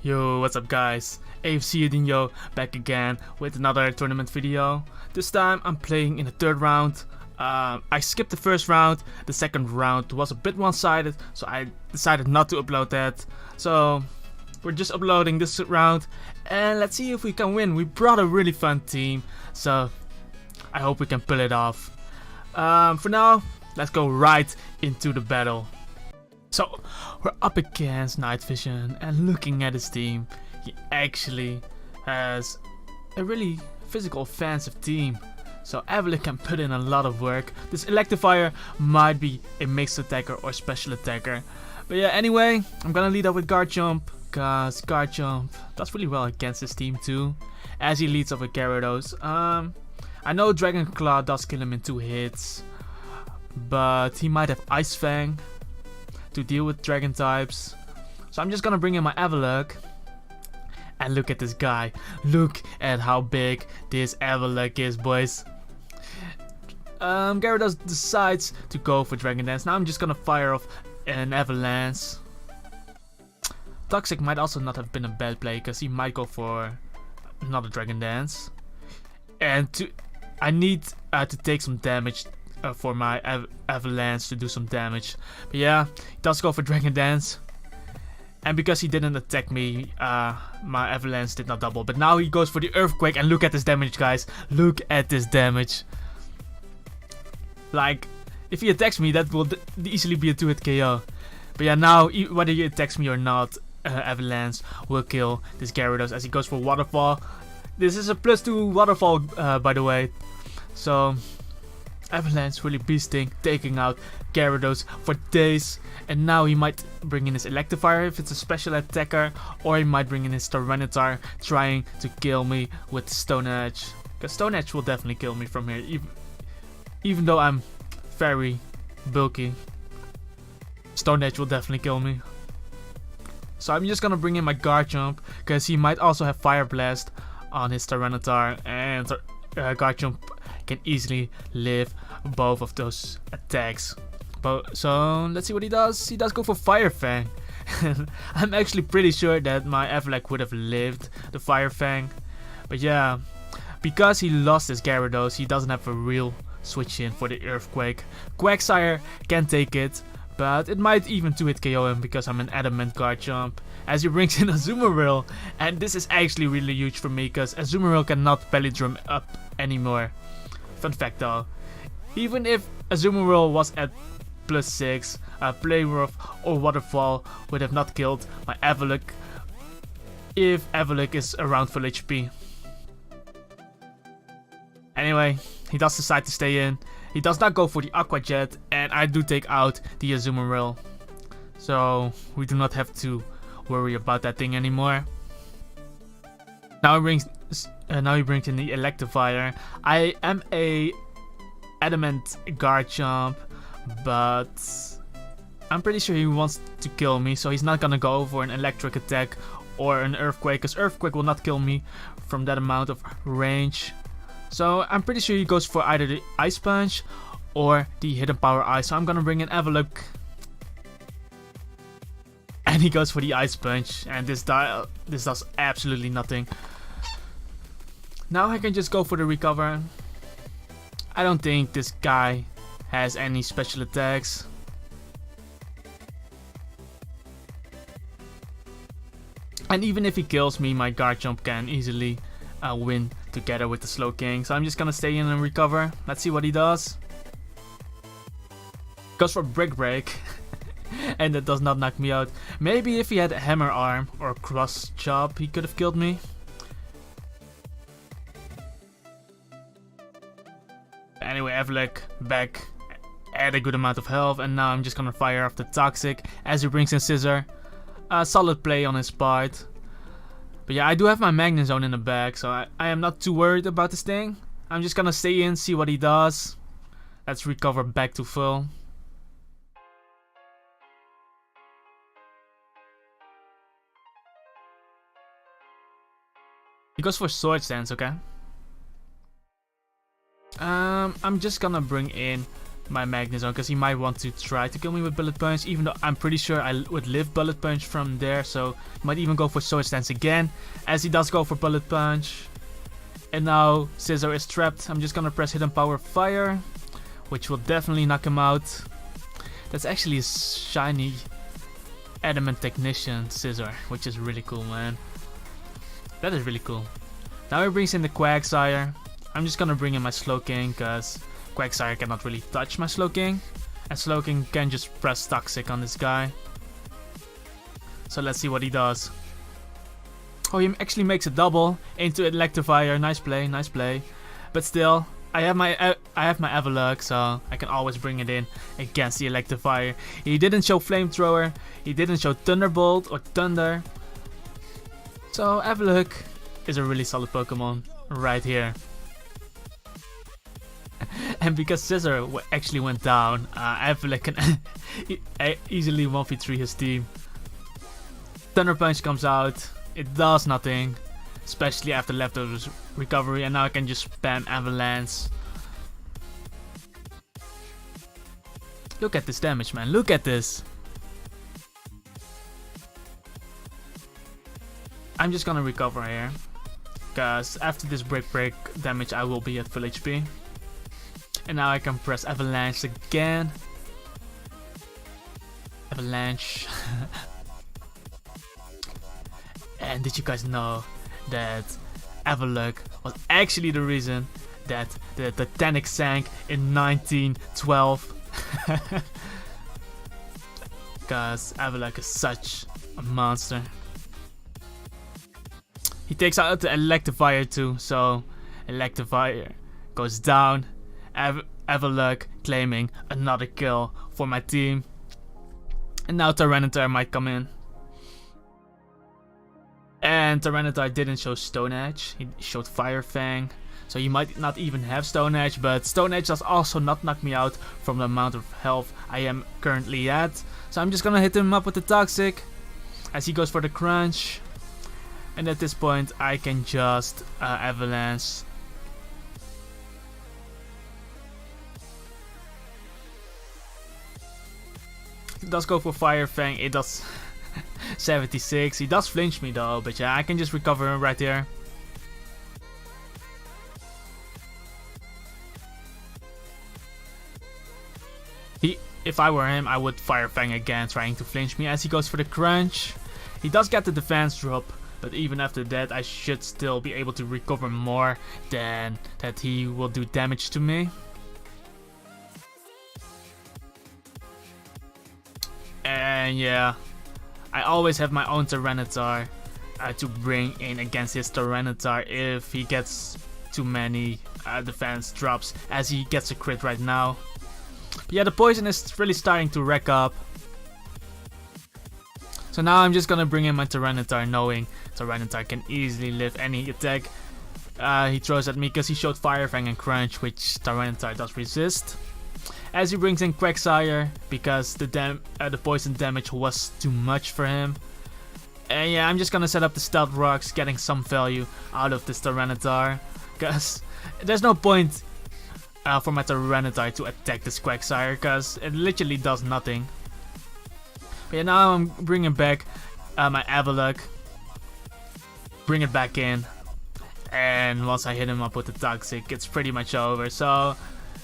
Yo, what's up guys? AFC Edinho back again with another tournament video. This time I'm playing in the third round. I skipped the first round. The second round was a bit one-sided, so I decided not to upload that. So we're just uploading this round and let's see if we can win. We brought a really fun team, so I hope we can pull it off. For now, let's go right into the battle. So, we're up against Night Vision, and looking at his team, he actually has a really physical offensive team. So Avalug can put in a lot of work. This Electivire might be a mixed attacker or special attacker. But yeah, anyway, I'm gonna lead up with Guard Jump, because Guard Jump does really well against his team too, as he leads up with Gyarados. I know Dragon Claw does kill him in 2 hits, but he might have Ice Fang to deal with dragon types. So I'm just gonna bring in my Avalug. And look at this guy. Look at how big this Avalug is, boys. Gyarados decides to go for Dragon Dance. Now I'm just gonna fire off an Avalanche. Toxic might also not have been a bad play, because he might go for another Dragon Dance. And I need to take some damage for my Avalanche to do some damage. But yeah, he does go for Dragon Dance. And because he didn't attack me, my Avalanche did not double. But now he goes for the Earthquake, and look at this damage, guys. Look at this damage. Like, if he attacks me, that will easily be a 2-hit KO. But yeah, now, whether he attacks me or not, Avalanche will kill this Gyarados as he goes for Waterfall. This is a +2 Waterfall, by the way. So Avalanche really beasting, taking out Gyarados for days. And now he might bring in his Electivire if it's a special attacker, or he might bring in his Tyranitar, trying to kill me with Stone Edge. Because Stone Edge will definitely kill me from here, even though I'm very bulky. Stone Edge will definitely kill me. So I'm just gonna bring in my Guard Jump, because he might also have Fire Blast on his Tyranitar, and Guard Jump can easily live both of those attacks. So let's see what he does. He does go for Fire Fang. I'm actually pretty sure that my Avalug would have lived the Fire Fang. But yeah, because he lost his Gyarados, he doesn't have a real switch in for the Earthquake. Quagsire can take it, but it might even 2-hit KO him because I'm an Adamant Guard Jump, as he brings in Azumarill. And this is actually really huge for me, because Azumarill cannot belly drum up anymore. Fun fact though, even if Azumarill was at +6, Play Rough or Waterfall would have not killed my Avalug if Avalug is around full HP. Anyway, he does decide to stay in. He does not go for the Aqua Jet, and I do take out the Azumarill. So we do not have to worry about that thing anymore. Now he brings in the Electivire. I am a Adamant Guard Jump, but I'm pretty sure he wants to kill me, so he's not gonna go for an electric attack or an Earthquake, because Earthquake will not kill me from that amount of range. So I'm pretty sure he goes for either the Ice Punch or the Hidden Power Ice. So I'm gonna bring in Avalug, and he goes for the Ice Punch, and this does absolutely nothing. Now I can just go for the Recover. I don't think this guy has any special attacks. And even if he kills me, my Guard Jump can easily win together with the Slowking. So I'm just gonna stay in and recover. Let's see what he does. Goes for Brick Break. And that does not knock me out. Maybe if he had a Hammer Arm or Cross Chop, he could have killed me. Anyway, Avalug back at a good amount of health, and now I'm just gonna fire off the Toxic as he brings in Scissor. A solid play on his part. But yeah, I do have my Magnet Zone in the back, so I am not too worried about this thing. I'm just gonna stay in, see what he does. Let's recover back to full. He goes for Sword Stance, okay? I'm just gonna bring in my Magnezone, because he might want to try to kill me with Bullet Punch, even though I'm pretty sure I would live Bullet Punch from there, so he might even go for Sword Stance again, as he does go for Bullet Punch. And now Scizor is trapped. I'm just gonna press Hidden Power Fire, which will definitely knock him out. That's actually a shiny Adamant Technician Scizor, which is really cool, man. That is really cool. Now he brings in the Quagsire. I'm just gonna bring in my Slowking, because Quagsire cannot really touch my Slowking, and Slowking can just press Toxic on this guy. So let's see what he does. Oh, he actually makes a double into Electivire. Nice play, nice play. But still, I have my Avalug, so I can always bring it in against the Electivire. He didn't show Flamethrower, he didn't show Thunderbolt or Thunder. So Avalug is a really solid Pokemon right here. And because Scizor actually went down, Avalug can easily 1v3 his team. Thunder Punch comes out. It does nothing, especially after Leftovers recovery, and now I can just spam Avalanche. Look at this damage, man. Look at this. I'm just gonna recover here, because after this break damage I will be at full HP. And now I can press Avalanche again. Avalanche. And did you guys know that Avalug was actually the reason that the Titanic sank in 1912? Because Avalug is such a monster. He takes out the Electivire too, so Electivire goes down. Avalug claiming another kill for my team. And now Tyranitar might come in. And Tyranitar didn't show Stone Edge, he showed Fire Fang. So he might not even have Stone Edge, but Stone Edge does also not knock me out from the amount of health I am currently at. So I'm just gonna hit him up with the Toxic as he goes for the Crunch. And at this point I can just Avalanche. He does go for Fire Fang, it does 76. He does flinch me though, but yeah, I can just recover him right here. If I were him, I would Fire Fang again, trying to flinch me as he goes for the Crunch. He does get the defense drop, but even after that I should still be able to recover more than that he will do damage to me. And yeah, I always have my own Tyranitar to bring in against his Tyranitar if he gets too many defense drops, as he gets a crit right now. But yeah, the poison is really starting to rack up. So now I'm just gonna bring in my Tyranitar, knowing Tyranitar can easily live any attack he throws at me, because he showed Fire Fang and Crunch, which Tyranitar does resist. As he brings in Quagsire, because the poison damage was too much for him. And yeah, I'm just gonna set up the Stealth Rocks, getting some value out of this Tyranitar, because there's no point for my Tyranitar to attack this Quagsire, because it literally does nothing. But yeah, now I'm bringing back my Avalug, bring it back in, and once I hit him up with the Toxic, it's pretty much over. So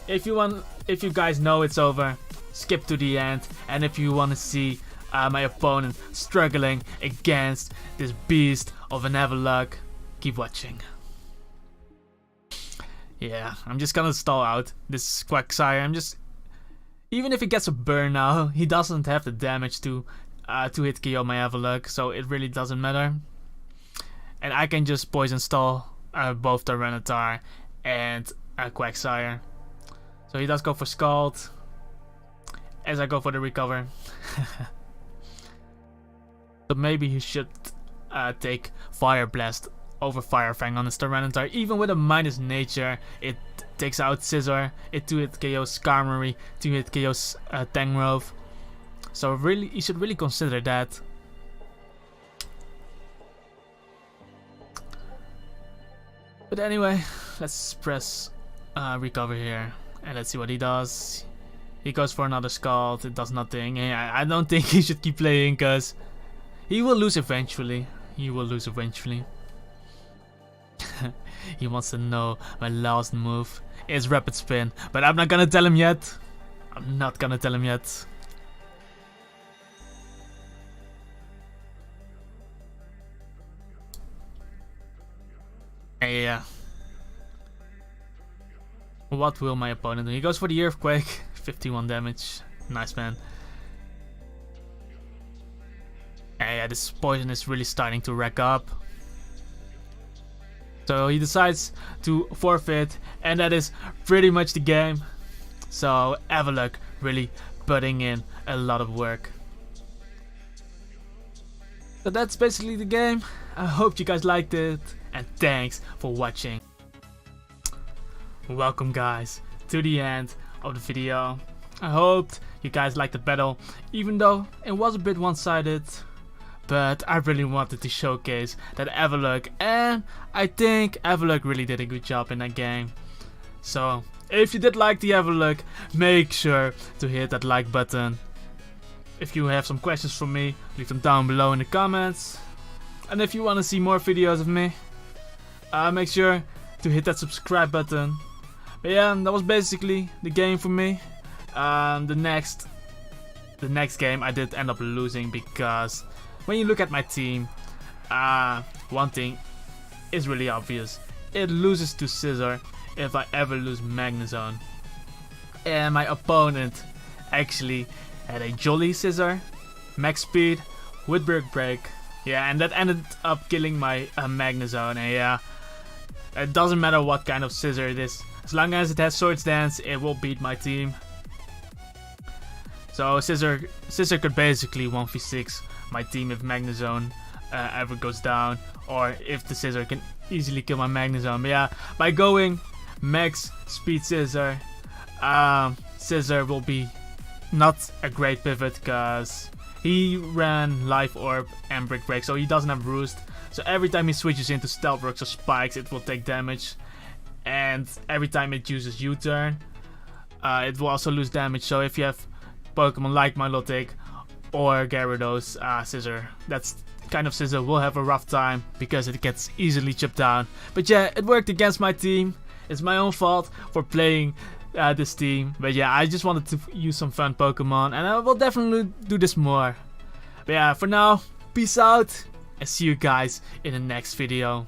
if you guys know it's over, skip to the end, and if you want to see my opponent struggling against this beast of an Avalug, keep watching. Yeah, I'm just gonna stall out this Quagsire. Even if he gets a burn now, he doesn't have the damage to hit KO my Avalug, so it really doesn't matter. And I can just poison stall both Tyranitar and Quagsire. So he does go for Scald, as I go for the recover. So maybe he should take Fire Blast over Fire Fang on his Tyranitar. Even with a minus nature, it takes out Scizor, it 2-hit KOs Skarmory, 2-hit KOs Tangrowth. So really, you should really consider that. But anyway, let's press recover here. And let's see what he does. He goes for another Scald. It does nothing. Yeah, I don't think he should keep playing because he will lose eventually. He will lose eventually. He wants to know my last move is Rapid Spin, but I'm not gonna tell him yet. I'm not gonna tell him yet. Yeah. What will my opponent do? He goes for the Earthquake. 51 damage. Nice, man. Yeah, this poison is really starting to rack up. So he decides to forfeit, and that is pretty much the game. So Avalug really putting in a lot of work. So that's basically the game. I hope you guys liked it, and thanks for watching. Welcome guys to the end of the video. I hoped you guys liked the battle, even though it was a bit one-sided. But I really wanted to showcase that Avalug, and I think Avalug really did a good job in that game. So if you did like the Avalug, make sure to hit that like button. If you have some questions for me, leave them down below in the comments. And if you want to see more videos of me, make sure to hit that subscribe button. But yeah, that was basically the game for me. The next game I did end up losing because when you look at my team, one thing is really obvious. It loses to Scissor if I ever lose Magnezone. And my opponent actually had a Jolly Scissor, Max Speed, with Brick Break. Yeah, and that ended up killing my Magnezone. And yeah, it doesn't matter what kind of Scissor it is. As long as it has Swords Dance, it will beat my team. So Scissor could basically 1v6 my team if Magnezone ever goes down, or if the Scissor can easily kill my Magnezone. But yeah, by going Max Speed Scissor, Scissor will be not a great pivot because he ran Life Orb and Brick Break, so he doesn't have Roost. So every time he switches into Stealth Rocks or Spikes, it will take damage. And every time it uses U-turn, it will also lose damage. So if you have Pokemon like Milotic or Gyarados, Scissor, that's kind of Scissor will have a rough time because it gets easily chipped down. But yeah, it worked against my team. It's my own fault for playing this team. But yeah, I just wanted to use some fun Pokemon, and I will definitely do this more. But yeah, for now, peace out, and see you guys in the next video.